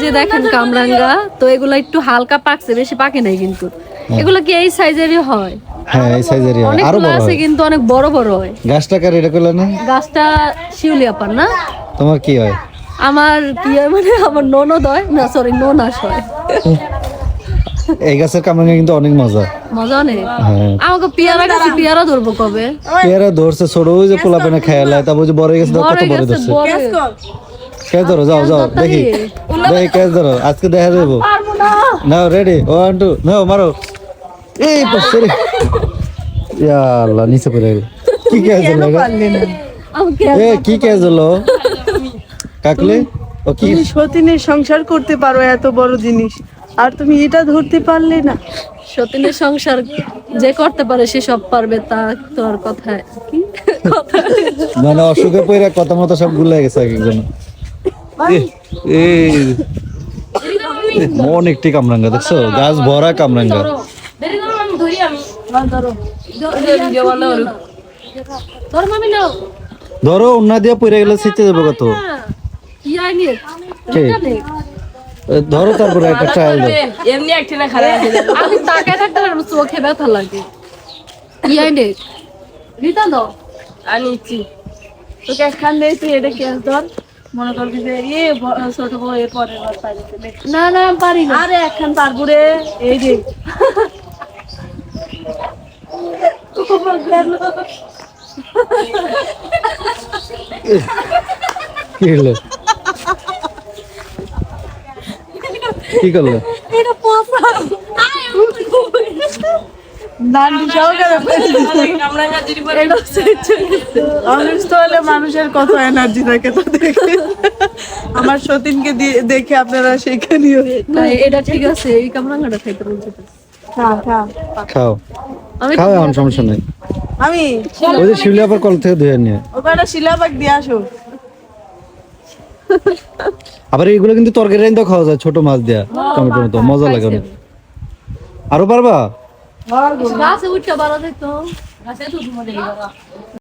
যে দেখেন কামরাঙ্গা, তো এগুলা একটু হালকা পাকছে, বেশি পাকে নাই কিন্তু। এগুলা কি এই সাইজেরই হয়? হ্যাঁ এই সাইজেরই হয়, আরো অনেকগুলো বড় আছে হয়। কিন্তু অনেক বড় বড় হয়। গাছটা কার এটা করলে না? গাছটা শিউলি আপার না? তোমার কি হয়? আমার কি হয় মানে আমার ননদ হয় না, সরি ননাস হয়। এই গাছের কামরাঙ্গা কিন্তু অনেক মজা। মজা নেই। হ্যাঁ আমাকে পেয়ারা গাছে পেয়ারা ধরবো কবে? পেয়ারা ধরছে ছোট, ওই যে পোলা পেনে খেয়ালায়, তারপর যে বড় হয়ে গেছে, বড় কত বড় গেছে ধরছে। বড়। ক্যাচ ধরো, যাও যাও দেখি দেখি ক্যাচ ধরো, আজকে দেখা যাবো। পারবো না। নাও রেডি, 1 2 নাও মারো। এই পড়ছে রে, ইয়া আল্লাহ, নিচে পড়ে গেল। কি ক্যাচ হলো এটা? আমাকে এ কি ক্যাচ হলো কাকলে? ও কি তুমি সতীনের সংসার করতে পারো এত বড় জিনিস, আর তুমি এটা ধরতে পারলে না। সতীনের সংসার যে করতে পারে সে সব পারবে, তা তো আর কথায় কি কথা। মানে অসুখে পড়ে কথা মতো সব গুলাই গেছে এক একজন। এই অনেক টি কামরাঙ্গা দেখছো, গাছ ভরা কামরাঙ্গা। দেরি করো, আমি ধরি, আমি ধরো ভিডিও বন্ধ করো। ধরো মামি নাও। ধরো উন্না দিয়ে পড়ে গেলে ছিটতে যাবে কত। কি আইনি কে? ধরো তারপরে একটা ট্রায়াল দাও। এমনি একটি না খারাপ আছে আমি তাকায় থাকতে পারবো, চোখে ব্যথা লাগে। কি আইনি রিটা দাও। আনিছি তোকে একখান দিয়ে তুই এটা কেস ধর, মনে করবি যে ছোট বউ এর পরের বার পাইছে। না না পারি না। আরে একখান পারবো রে, এই যে কি হলো? কি করলো? এটা পোষা। নান্ডি সহকারে কামরাঙ্গা যদি পরে এটা অসুস্থ হলে মানুষের কত এনার্জি থাকে তো দেখে। আমার সতীনকে দেখে আপনারা সেখানেও এটা ঠিক আছে, এই কামরাঙ্গাটা খাইতে বলছে। খাও আমি খাও, এমন সমস্যা নেই। আমি ওই যে শিউলি আপার কল থেকে ধুয়ে নিয়ে। ওখানে শিলাবাগ দিয়ে আসো। আবার এইগুলো কিন্তু তরকারি রাইন্দা খাওয়া যায়, ছোট মাছ দেয়া টমেটো মতো, মজা লাগে অনেক। আরো পারবা? গাছে উঠতে পারো দেখতো। গাছে তো ঘুমো দেখি বাবা।